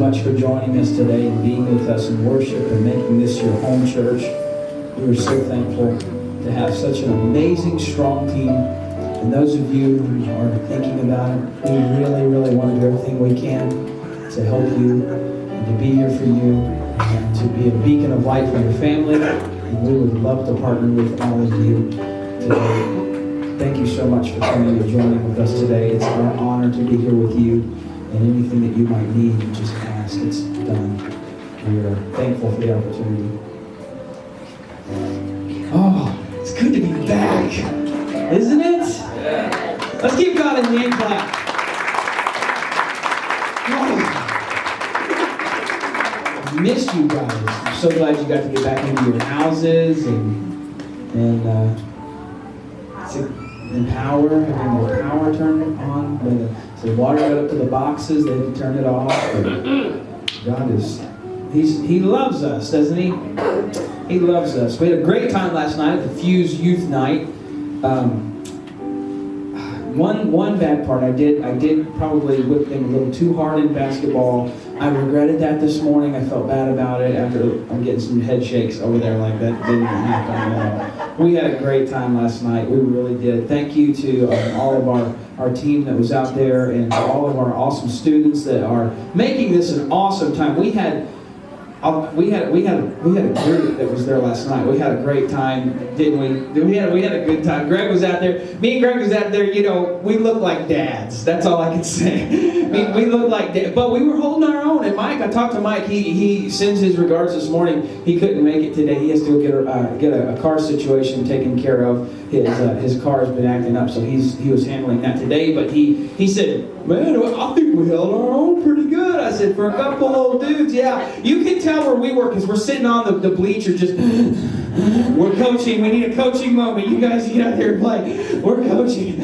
much for joining us today and being with us in worship and making this your home church. We are so thankful to have such an amazing, strong team. And those of you who are thinking about it, we really, really want to do everything we can to help you and to be here for you and to be a beacon of light for your family. And we would love to partner with all of you today. Thank you so much for coming and joining with us today. It's our honor to be here with you. And anything that you might need, you just ask. It's done. We are thankful for the opportunity. Oh, it's good to be back, isn't it? Yeah. Let's give God a hand clap. Oh. I missed you guys. I'm so glad you got to get back into your houses and power, having more power turned on. When the water got up to the boxes, they had to turn it off. God He loves us, doesn't He? He loves us. We had a great time last night at the Fuse Youth Night. One bad part, I did probably whip them a little too hard in basketball. I regretted that this morning. I felt bad about it after I'm getting some head shakes over there like that didn't happen. We had a great time last night. We really did. Thank you to all of our team that was out there and all of our awesome students that are making this an awesome time. We had a group that was there last night. We had a great time, didn't we? We had a good time. Greg was out there. Me and Greg was out there. You know, we look like dads. That's all I can say. We look like dads, but we were holding our own. And Mike, I talked to Mike. He sends his regards this morning. He couldn't make it today. He has to get a car situation taken care of. His car has been acting up, so he was handling that today. But he said, "Man, I think we held our own pretty good." I said, "For a couple old dudes, yeah." You can tell where we were because we're sitting on the bleacher just, we're coaching. We need a coaching moment. You guys get out there and play. We're coaching.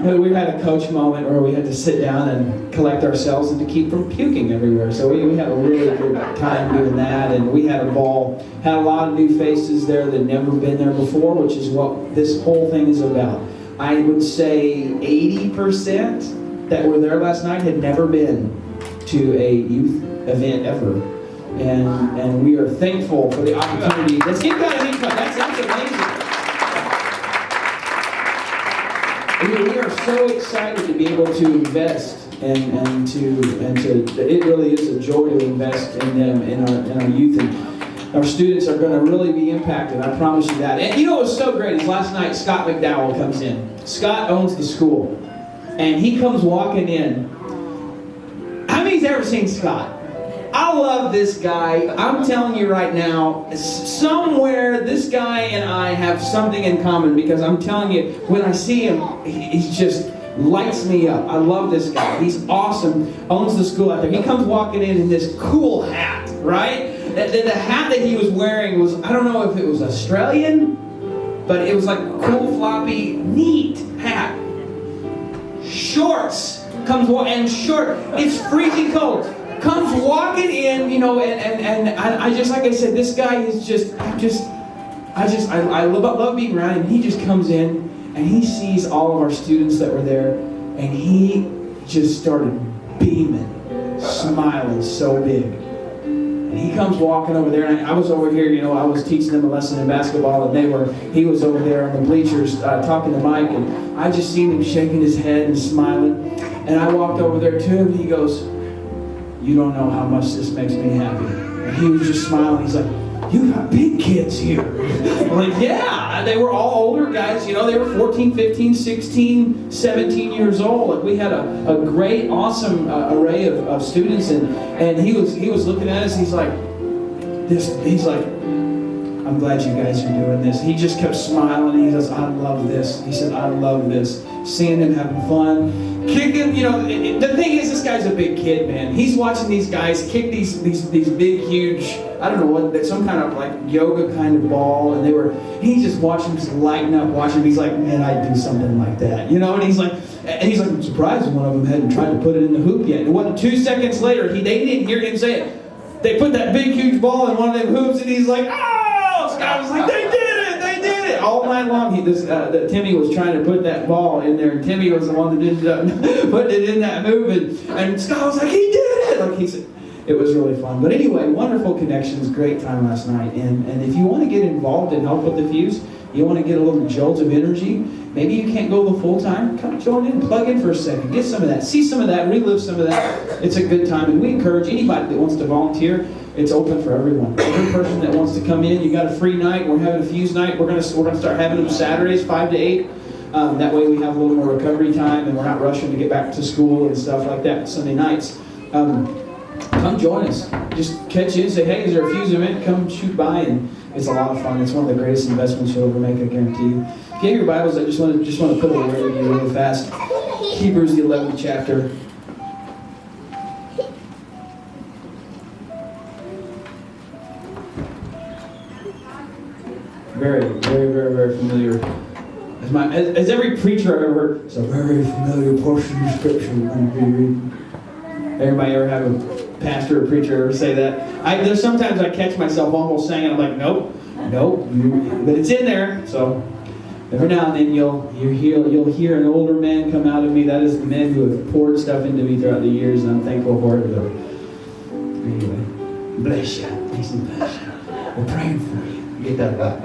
We had a coach moment where we had to sit down and collect ourselves and to keep from puking everywhere. So we had a really good time doing that, and we had a ball. Had a lot of new faces there that had never been there before, which is what this whole thing is about. I would say 80% that were there last night had never been to a youth event ever. And we are thankful for the opportunity. Let's give God a hand clap. That's amazing. We are so excited to be able to invest and to it really is a joy to invest in them, in our youth. And our students are going to really be impacted. I promise you that. And you know what was so great is last night Scott McDowell comes in. Scott owns the school. And he comes walking in. How many's ever seen Scott? I love this guy. I'm telling you right now, somewhere this guy and I have something in common, because I'm telling you, when I see him, he just lights me up. I love this guy. He's awesome. Owns the school out there. He comes walking in this cool hat, right? The hat that he was wearing was, I don't know if it was Australian, but it was like a cool, floppy, neat hat. Shorts. And short. It's freezing cold. Comes walking in, you know, and I just, like I said, this guy is just, I love being around him. He just comes in and he sees all of our students that were there, and he just started beaming, smiling so big. And he comes walking over there, and I was over here, you know, I was teaching them a lesson in basketball, and he was over there on the bleachers talking to Mike, and I just seen him shaking his head and smiling. And I walked over there to him, and he goes, "You don't know how much this makes me happy." And he was just smiling. He's like, "You got big kids here." I'm like, yeah. They were all older guys. You know, they were 14, 15, 16, 17 years old. Like, we had a great, awesome array of students. And he was looking at us. He's like, "I'm glad you guys are doing this." He just kept smiling. He says, "I love this." He said, "I love this." Seeing them having fun. Kicking, you know, the thing is, this guy's a big kid, man. He's watching these guys kick these big, huge, I don't know what, some kind of like yoga kind of ball, and he's just watching them, just lighting up, watching them. He's like, "Man, I'd do something like that," you know. And he's like, "I'm surprised one of them hadn't tried to put it in the hoop yet." And it wasn't 2 seconds later, they didn't hear him say it. They put that big, huge ball in one of them hoops, and he's like, "Oh!" Scott was like, "They did it! All night long, Timmy was trying to put that ball in there, and Timmy was the one that ended up putting it in that move, and Scott was like, "He did it!" Like, It was really fun. But anyway, wonderful connections, great time last night. And if you want to get involved and help with the Fuse, you want to get a little jolt of energy, maybe you can't go the full time, come join in, plug in for a second, get some of that, see some of that, relive some of that. It's a good time. And we encourage anybody that wants to volunteer, it's open for everyone. Every person that wants to come in, you got a free night, we're having a Fuse night, we're gonna start having them Saturdays, 5 to 8. That way we have a little more recovery time and we're not rushing to get back to school and stuff like that Sunday nights. Come join us. Just catch in, say, hey, is there a Fuse event? Come shoot by, and it's a lot of fun. It's one of the greatest investments you'll ever make, I guarantee you. If you have your Bibles, I just want to put a word in you really fast. Hebrews, the 11th chapter. Very, very, very, very familiar. As every preacher I've ever heard, it's a very familiar portion of Scripture we're going to be reading. Everybody ever have a pastor or preacher ever say that? There's sometimes I catch myself almost saying it. I'm like, nope, but it's in there. So every now and then you'll hear an older man come out of me. That is the men who have poured stuff into me throughout the years, and I'm thankful for it. But anyway, bless you. Bless you. We're praying for you. Get that right.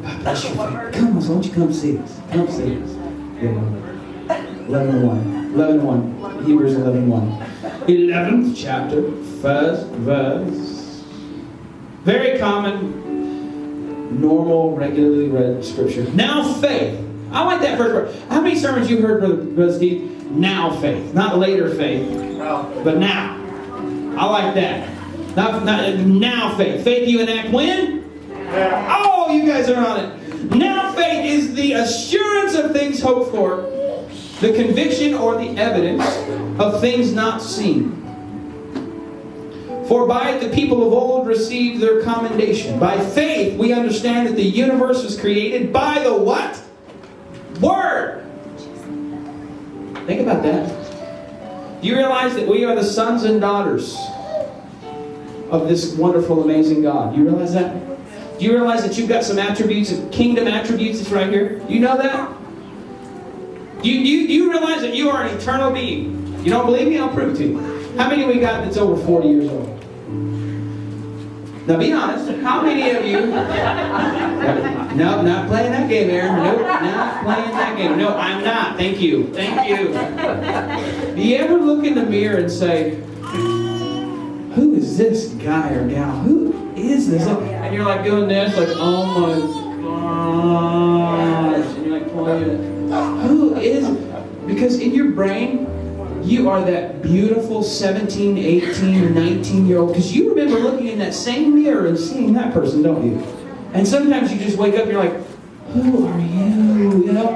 God bless you. Come on, so won't you come see us? Come see us. 11:1. Hebrews 11:1. 11th chapter, first verse. Very common, normal, regularly read scripture. Now faith. I like that first word. How many sermons you heard, Brother Steve? Now faith. Not later faith, but now. I like that. Not now faith. Faith you enact when? Oh, you guys are on it. Now faith is the assurance of things hoped for, the conviction or the evidence of things not seen. For by it the people of old received their commendation. By faith we understand that the universe was created by the what? Word. Think about that. Do you realize that we are the sons and daughters of this wonderful, amazing God? Do you realize that? Do you realize that you've got some attributes, kingdom attributes that's right here? You know that? Do you realize that you are an eternal being? You don't believe me? I'll prove it to you. How many we got that's over 40 years old? Now be honest. How many of you... No, not playing that game, Aaron. Nope, not playing that game. No, I'm not. Thank you. Thank you. Do you ever look in the mirror and say, who is this guy or gal? Who is this? And you're like doing this, like, oh my gosh. And you're like pulling it. Who is... Because in your brain, you are that beautiful 17, 18, 19-year-old. Because you remember looking in that same mirror and seeing that person, don't you? And sometimes you just wake up and you're like, who are you? You know?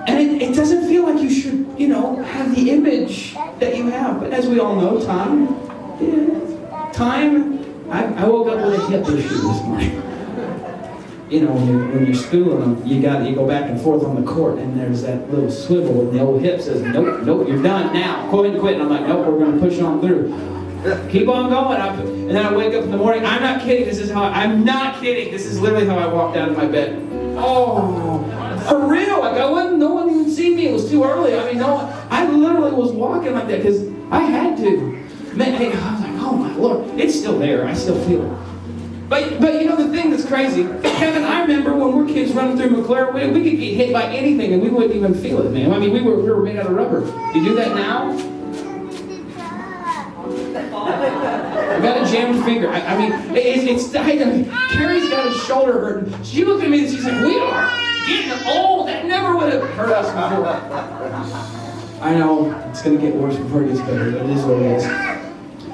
And it doesn't feel like you should, have the image that you have. But as we all know, time. I woke up with a hip issue this morning. When you're schooling, you go back and forth on the court, and there's that little swivel, and the old hip says, nope, you're done now. Quit. And I'm like, nope, we're going to push on through. Keep on going. And then I wake up in the morning. I'm not kidding. I'm not kidding. This is literally how I walked out of my bed. Oh, for real. Like no one even seen me. It was too early. I literally was walking like that because I had to. Man, I was like, oh my Lord. It's still there. I still feel it. But the thing that's crazy, Kevin, I remember when we were kids running through McClure, we could get hit by anything and we wouldn't even feel it, man. We were made out of rubber. You do that now? I got a jammed finger. Carrie's got his shoulder hurting. She looked at me and she's like, we are getting old. That never would have hurt us before. I know, it's going to get worse before it gets better, but it is what it is.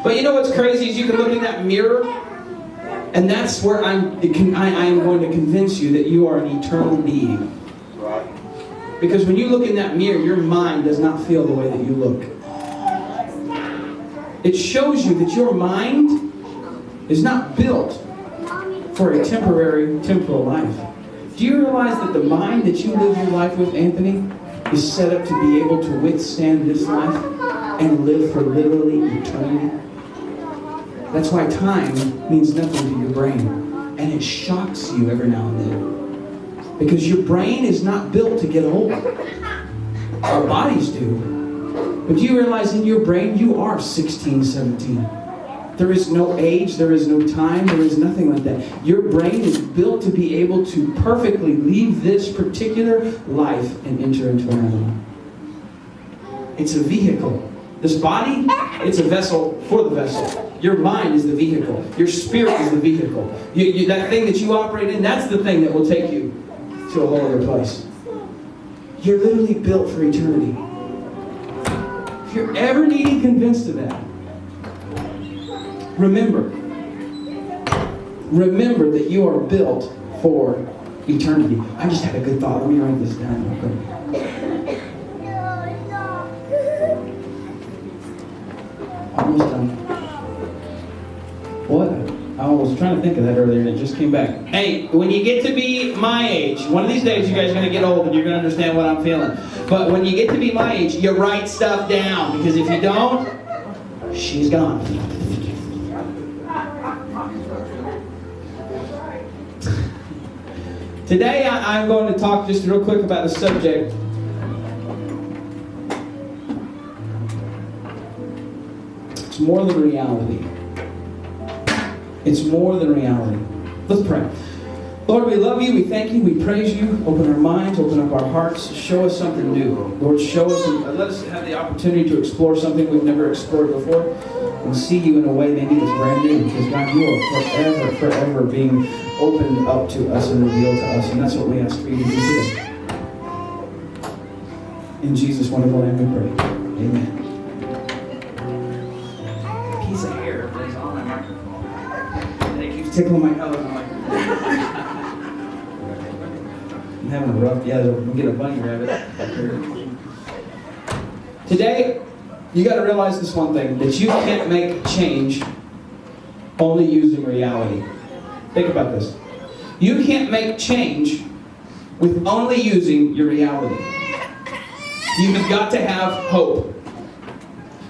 But you know what's crazy is you can look in that mirror, and that's where I am going to convince you that you are an eternal being. Because when you look in that mirror, your mind does not feel the way that you look. It shows you that your mind is not built for a temporary, temporal life. Do you realize that the mind that you live your life with, Anthony, is set up to be able to withstand this life and live for literally eternity? That's why time means nothing to your brain. And it shocks you every now and then. Because your brain is not built to get old. Our bodies do. But do you realize in your brain, you are 16, 17. There is no age, there is no time, there is nothing like that. Your brain is built to be able to perfectly leave this particular life and enter into another one. It's a vehicle. This body, it's a vessel for the vessel. Your mind is the vehicle. Your spirit is the vehicle. That thing that you operate in, that's the thing that will take you to a holier place. You're literally built for eternity. If you're ever needing convinced of that, remember that you are built for eternity. I just had a good thought. Let me write this down real quick. Almost done. What? I was trying to think of that earlier and it just came back. Hey, when you get to be my age, one of these days you guys are going to get old and you're going to understand what I'm feeling. But when you get to be my age, you write stuff down. Because if you don't, she's gone. Today I'm going to talk just real quick about the subject. It's more than reality. It's more than reality. Let's pray. Lord, we love you, we thank you, we praise you. Open our minds, open up our hearts. Show us something new. Lord, show us and let us have the opportunity to explore something we've never explored before and see you in a way maybe that's brand new. Because God, you are forever being opened up to us and revealed to us. And that's what we ask for you to do today. In Jesus' wonderful name we pray. Amen. Piece of hair is on my microphone. It keeps tickling my nose. I'm like, I'm having a rough, we'll get a bunny rabbit. Today, you got to realize this one thing, that you can't make change only using reality. Think about this. You can't make change with only using your reality. You have got to have hope.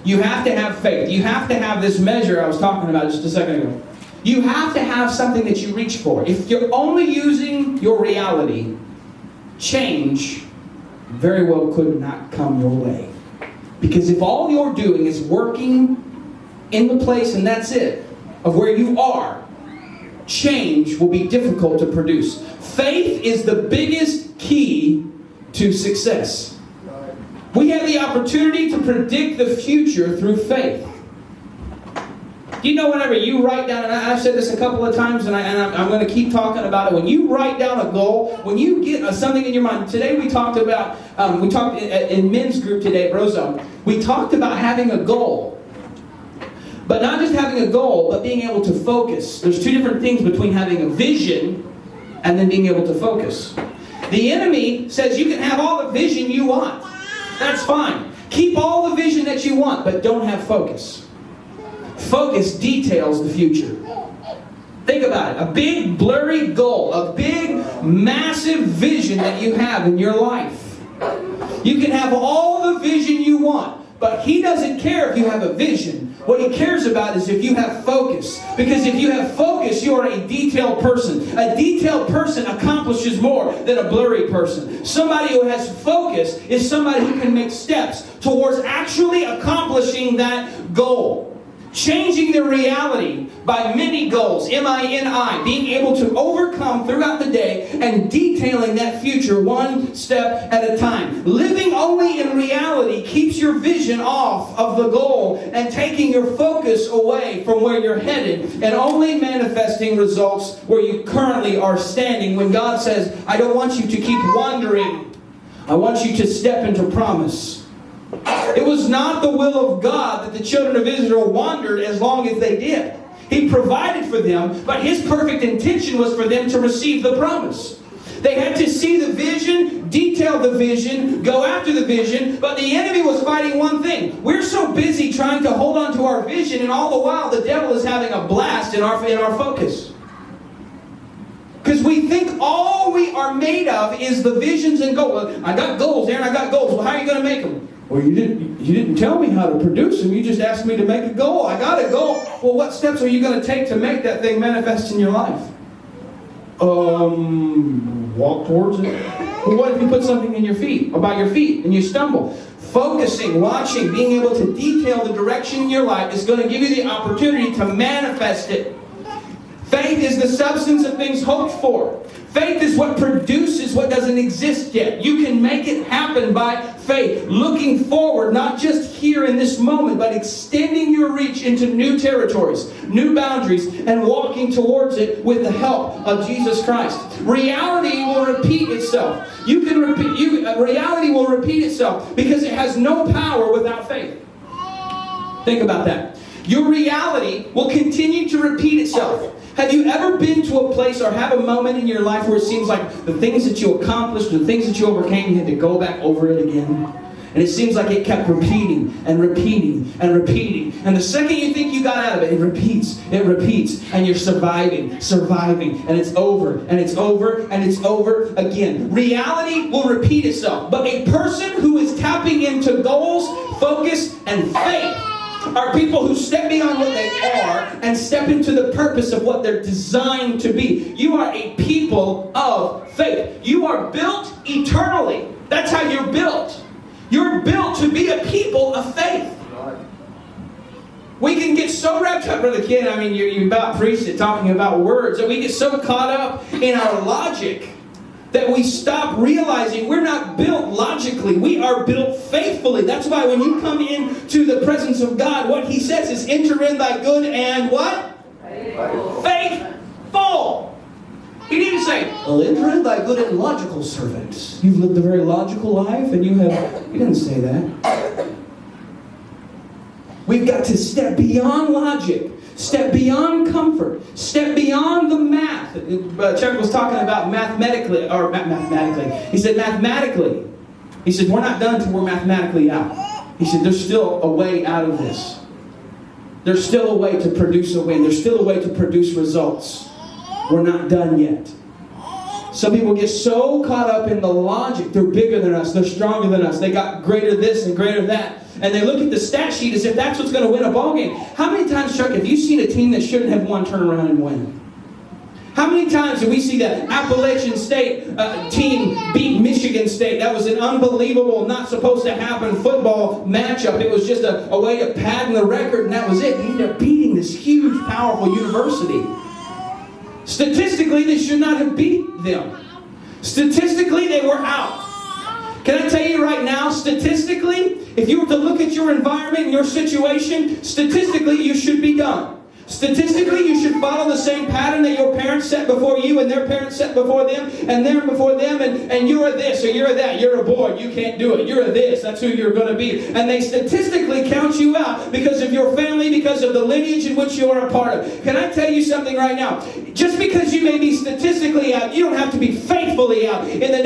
You have to have faith. You have to have this measure I was talking about just a second ago. You have to have something that you reach for. If you're only using your reality, change very well could not come your way. Because if all you're doing is working in the place and that's it, of where you are, change will be difficult to produce. Faith is the biggest key to success. We have the opportunity to predict the future through faith. You know, whenever you write down, and I've said this a couple of times, and I'm going to keep talking about it. When you write down a goal, when you get something in your mind. Today we talked about, in men's group today at Brozone, we talked about having a goal. But not just having a goal, but being able to focus. There's two different things between having a vision and then being able to focus. The enemy says you can have all the vision you want. That's fine. Keep all the vision that you want, but don't have focus. Focus details the future. Think about it. A big, blurry goal. A big, massive vision that you have in your life. You can have all the vision you want, but he doesn't care if you have a vision. What he cares about is if you have focus. Because if you have focus, you are a detailed person. A detailed person accomplishes more than a blurry person. Somebody who has focus is somebody who can make steps towards actually accomplishing that goal. Changing their reality by mini goals, M-I-N-I, being able to overcome throughout the day and detailing that future one step at a time. Living only in reality keeps your vision off of the goal and taking your focus away from where you're headed and only manifesting results where you currently are standing. When God says, I don't want you to keep wandering, I want you to step into promise. It was not the will of God that the children of Israel wandered as long as they did. He provided for them, but His perfect intention was for them to receive the promise. They had to see the vision, detail the vision, go after the vision, but the enemy was fighting one thing. We're so busy trying to hold on to our vision, and all the while the devil is having a blast in our focus. Because we think all we are made of is the visions and goals. I got goals, Aaron, I got goals. Well, how are you going to make them? Well, you didn't tell me how to produce them. You just asked me to make a goal. I got a goal. Well, what steps are you going to take to make that thing manifest in your life? Walk towards it. But what if you put something in your feet, about your feet, and you stumble? Focusing, watching, being able to detail the direction in your life is going to give you the opportunity to manifest it. Faith is the substance of things hoped for. Faith is what produces what doesn't exist yet. You can make it happen by faith. Looking forward, not just here in this moment, but extending your reach into new territories, new boundaries, and walking towards it with the help of Jesus Christ. Reality will repeat itself. Reality will repeat itself because it has no power without faith. Think about that. Your reality will continue to repeat itself. Have you ever been to a place or have a moment in your life where it seems like the things that you accomplished, the things that you overcame, you had to go back over it again? And it seems like it kept repeating and repeating and repeating. And the second you think you got out of it, it repeats, and you're surviving, and it's over, and it's over, and it's over again. Reality will repeat itself. But a person who is tapping into goals, focus, and faith are people who step beyond what they are and step into the purpose of what they're designed to be. You are a people of faith. You are built eternally. That's how you're built. You're built to be a people of faith. We can get so wrapped up, Brother Ken, I mean, you're about preached it, talking about words, that we get so caught up in our logic that we stop realizing we're not built logically. We are built faithfully. That's why when you come into the presence of God, what He says is, enter in thy good and what? Faithful. He didn't say, well, enter in thy good and logical servant. You've lived a very logical life and you have... He didn't say that. We've got to step beyond logic. Step beyond comfort. Step beyond the math. Chuck was talking about mathematically. He said mathematically. He said we're not done until we're mathematically out. He said there's still a way out of this. There's still a way to produce a win. There's still a way to produce results. We're not done yet. Some people get so caught up in the logic. They're bigger than us. They're stronger than us. They got greater this and greater that. And they look at the stat sheet as if that's what's going to win a ball game. How many times, Chuck, have you seen a team that shouldn't have won turn around and win? How many times did we see the Appalachian State team beat Michigan State? That was an unbelievable, not supposed to happen football matchup. It was just a way of padding the record, and that was it. They ended up beating this huge, powerful university. Statistically, they should not have beat them. Statistically, they were out. Can I tell you right now, statistically, if you were to look at your environment and your situation, statistically, you should be done. Statistically, you should follow the same pattern that your parents set before you and their parents set before them and them before them, and you're a this or you're a that. You're a boy, you can't do it. You're a this, that's who you're going to be. And they statistically count you out because of your family, because of the lineage in which you are a part of. Can I tell you something right now? Just because you may be statistically out, you don't have to be faithfully out. In the